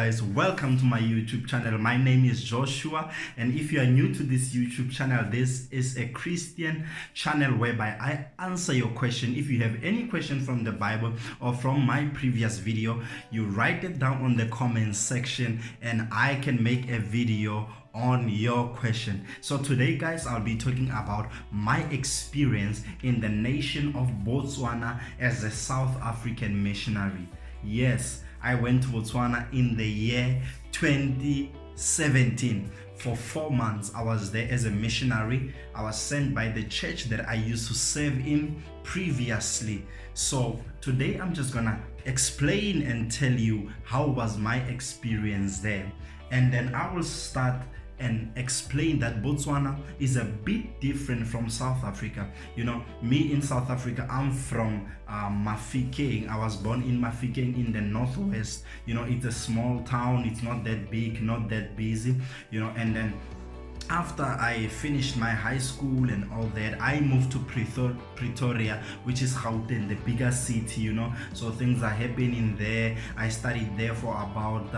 guys, welcome to my YouTube channel. My name is Joshua, and if you are new to this YouTube channel, this is a Christian channel whereby I answer your question. If you have any question from the Bible or from my previous video, you write it down on the comment section and I can make a video on your question. So today guys, I'll be talking about my experience in the nation of Botswana as a South African missionary. Yes, I went to Botswana in the year 2017. For 4 months, I was there as a missionary. I was sent by the church that I used to serve in previously. So today I'm just gonna explain and tell you how was my experience there. And then I will start and explain that Botswana is a bit different from South Africa. You know, me in South Africa, I'm from Mafikeng. I was born in Mafikeng in the northwest. You know, it's a small town, it's not that big, not that busy, you know. And then after I finished my high school and all that, I moved to Pretoria, which is Gauteng, the bigger city, you know. So things are happening there. I studied there for about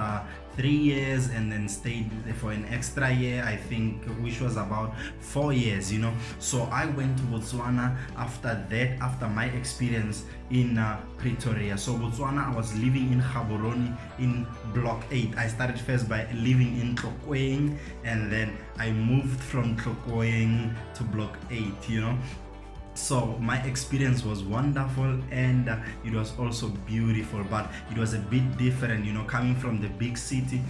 3 years and then stayed there for an extra year, I think, which was about 4 years, you know. So I went to Botswana after that, after my experience in Pretoria. So Botswana, I was living in Gaborone in block 8. I started first by living in Tlokoeng, and then I moved from Tlokoeng to block 8, you know. So my experience was wonderful, and it was also beautiful, but it was a bit different, you know, coming from the big city,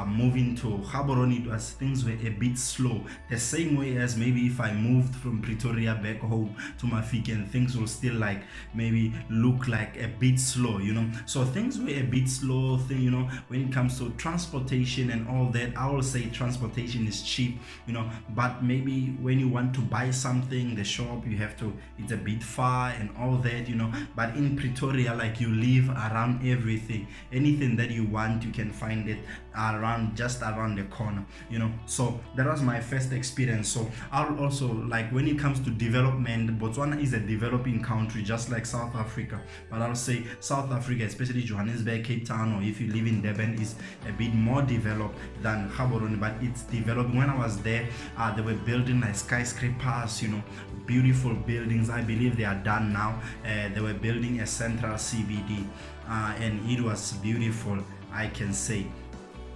moving to Gaborone. Things were a bit slow, the same way as maybe if I moved from Pretoria back home to Mafikeng, things will still like maybe look like a bit slow, you know. So things were a bit slow, you know, when it comes to transportation and all that. I will say transportation is cheap, you know, but maybe when you want to buy something, the shop, you have to, it's a bit far and all that, you know. But in Pretoria, like, you live around everything. Anything that you want, you can find it around, just around the corner, you know. So that was my first experience. So I'll also, like, when it comes to development, Botswana is a developing country just like South Africa, but I'll say South Africa, especially Johannesburg, Cape Town, or if you live in Durban, is a bit more developed than Gaborone, but it's developing. When I was there, they were building like skyscrapers, you know, beautiful buildings. I believe they are done now. They were building a central CBD, and it was beautiful, I can say.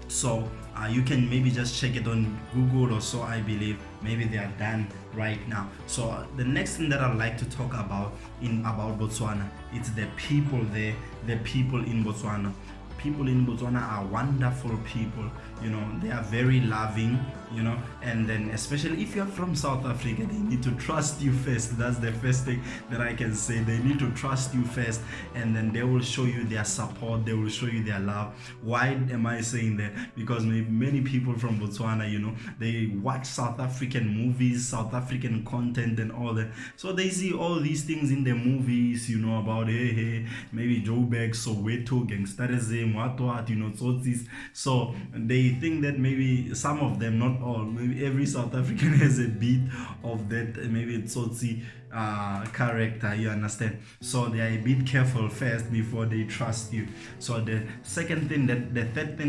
So you can maybe just check it on Google or so. I believe maybe they are done right now. So the next thing that I'd like to talk about Botswana, it's the people there, the people in Botswana. People in Botswana are wonderful people, you know. They are very loving, you know. And then especially if you're from South Africa, they need to trust you first. That's the first thing that I can say. They need to trust you first, and then they will show you their support, they will show you their love. Why am I saying that? Because many people from Botswana, you know, they watch South African movies, South African content and all that, so they see all these things in the movies, you know, about hey, maybe Joburg, Soweto, gangsterism, what, you know, tsotsies. So they think that maybe some of them, not all, maybe every South African has a bit of that, maybe tsotsi character, you understand. So they are a bit careful first before they trust you. So the third thing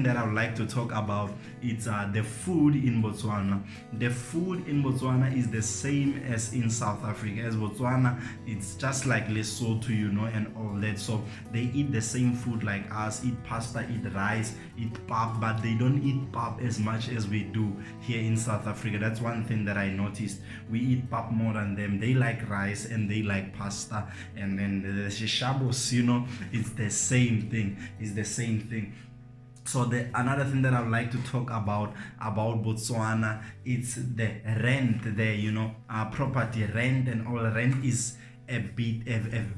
that I would like to talk about is the food in Botswana. The food in Botswana is the same as in South Africa. As Botswana, it's just like Lesotho, you know, and all that. So they eat the same food like us, eat pasta, eat rice, eat pap, but they don't eat pap as much as we do here in South Africa. That's one thing that I noticed. We eat pap more than them. They like rice and they like pasta, and then the shishabos, you know, it's the same thing. It's the same thing. So another thing that I would like to talk about Botswana, it's the rent there, you know, property rent and all. Rent is a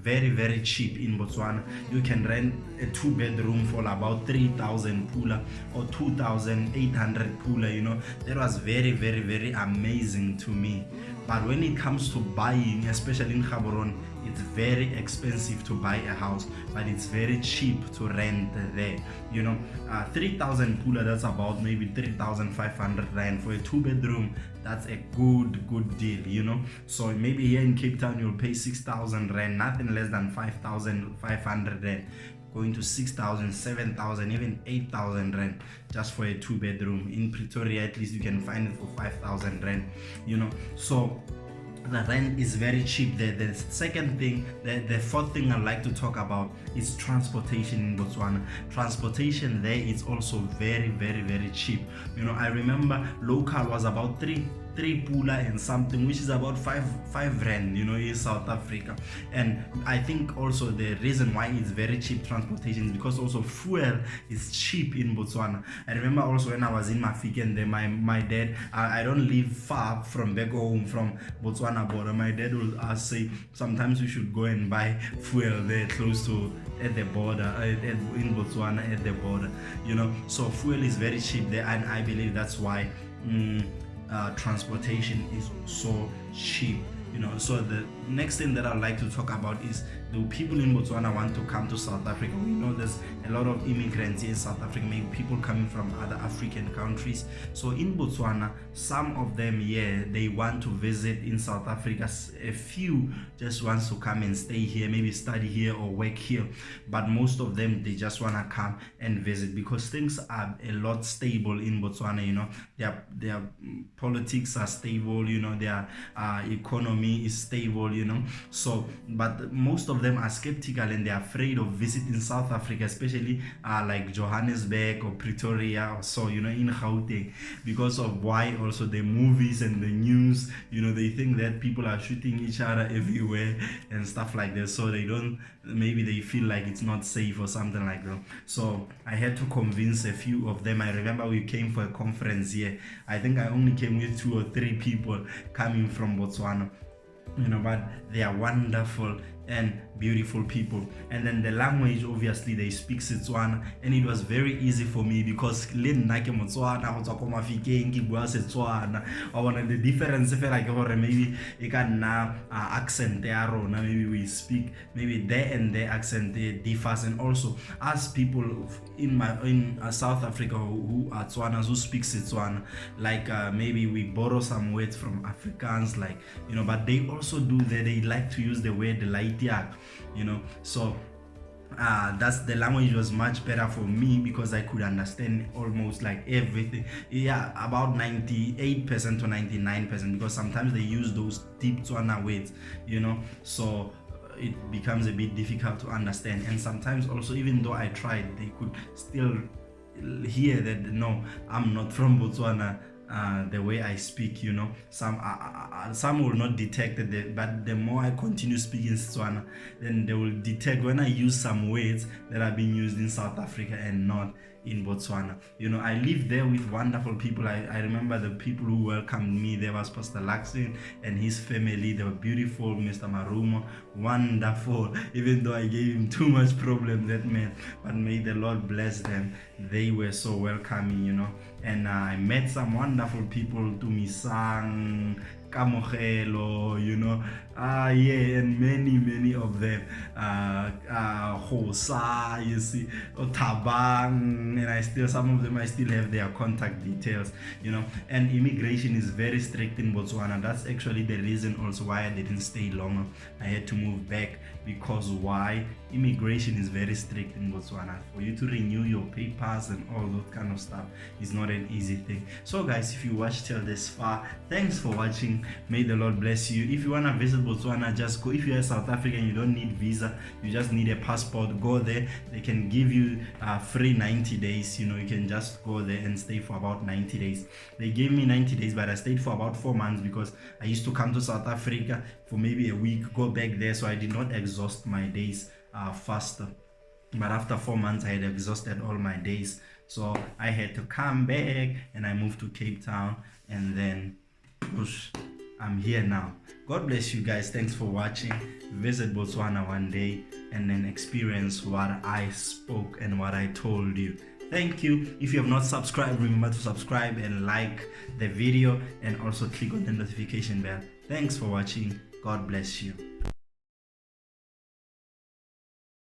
very cheap in Botswana. You can rent a 2-bedroom for about 3,000 pula or 2,800 pula, you know. That was very amazing to me. But when it comes to buying, especially in Gaborone, it's very expensive to buy a house, but it's very cheap to rent there, you know. 3,000 pula, that's about maybe 3,500 rand for a 2-bedroom. That's a good deal, you know. So maybe here in Cape Town you'll pay 6,000 rand, nothing less than 5,500 rand. going to 6,000, 7,000, even 8,000 rand just for a 2-bedroom. In Pretoria, at least you can find it for 5,000 rand, so the rent is very cheap there. The second thing, the fourth thing I'd like to talk about is transportation in Botswana. Transportation there is also very, very, very cheap. I remember local was about three pula and something, which is about five rand, in South Africa. And I think also the reason why it's very cheap transportation is because also fuel is cheap in Botswana. I remember also when I was in Mafikeng there, my dad, I don't live far from back home from Botswana border. My dad will say sometimes we should go and buy fuel there close to at the border, in Botswana at the border, so fuel is very cheap there, and I believe that's why transportation is so cheap. So the next thing that I'd like to talk about is, do people in Botswana want to come to South Africa? We know there's a lot of immigrants in South Africa, maybe people coming from other African countries. So in Botswana, some of them, they want to visit in South Africa. A few just wants to come and stay here, maybe study here or work here. But most of them, they just want to come and visit because things are a lot stable in Botswana. Their politics are stable, their economy is stable, so, but most of them are skeptical and they're afraid of visiting South Africa, especially like Johannesburg or Pretoria or so, in Gauteng, because of why also the movies and the news, they think that people are shooting each other everywhere and stuff like that, so maybe they feel like it's not safe or something like that. So I had to convince a few of them. I remember we came for a conference here. I think I only came with 2 or 3 people coming from Botswana, but they are wonderful and beautiful people. And then the language, obviously they speak Setswana, and it was very easy for me because the difference maybe accent maybe we speak, maybe there and their accent differs. And also as people in South Africa who are Tswanas, who speak Setswana, like maybe we borrow some words from Afrikaans, like but they also do that. They like to use the word light, so that's the language was much better for me because I could understand almost like everything, about 98% to 99%, because sometimes they use those deep Tswana words, so it becomes a bit difficult to understand. And sometimes also, even though I tried, they could still hear that no, I'm not from Botswana. The way I speak, some will not detect it, but the more I continue speaking Setswana, then they will detect when I use some words that are being used in South Africa and not in Botswana. I live there with wonderful people. I remember the people who welcomed me. There was Pastor Laxin and his family. They were beautiful. Mr. Marumo, wonderful. Even though I gave him too much problem, that man, but may the Lord bless them. They were so welcoming, and I met some wonderful people, Tumisang, Kamogelo, and many of them, Hosa, you see, Tabang, and some of them I still have their contact details, and immigration is very strict in Botswana. That's actually the reason also why I didn't stay longer. I had to move back because why? Immigration is very strict in Botswana. For you to renew your papers and all that kind of stuff is not an easy thing. So guys, if you watched till this far, thanks for watching. May the Lord bless you. If you want to visit Botswana, just go. If you're South African, you don't need visa, you just need a passport. Go there. They can give you free 90 days. You can just go there and stay for about 90 days. They gave me 90 days, but I stayed for about 4 months because I used to come to South Africa for maybe a week, go back there, so I did not exhaust my days faster. But after 4 months, I had exhausted all my days, so I had to come back, and I moved to Cape Town, and then I'm here now. God bless you guys. Thanks for watching. Visit Botswana one day and then experience what I spoke and what I told you. Thank you. If you have not subscribed, remember to subscribe and like the video, and also click on the notification bell. Thanks for watching. God bless you.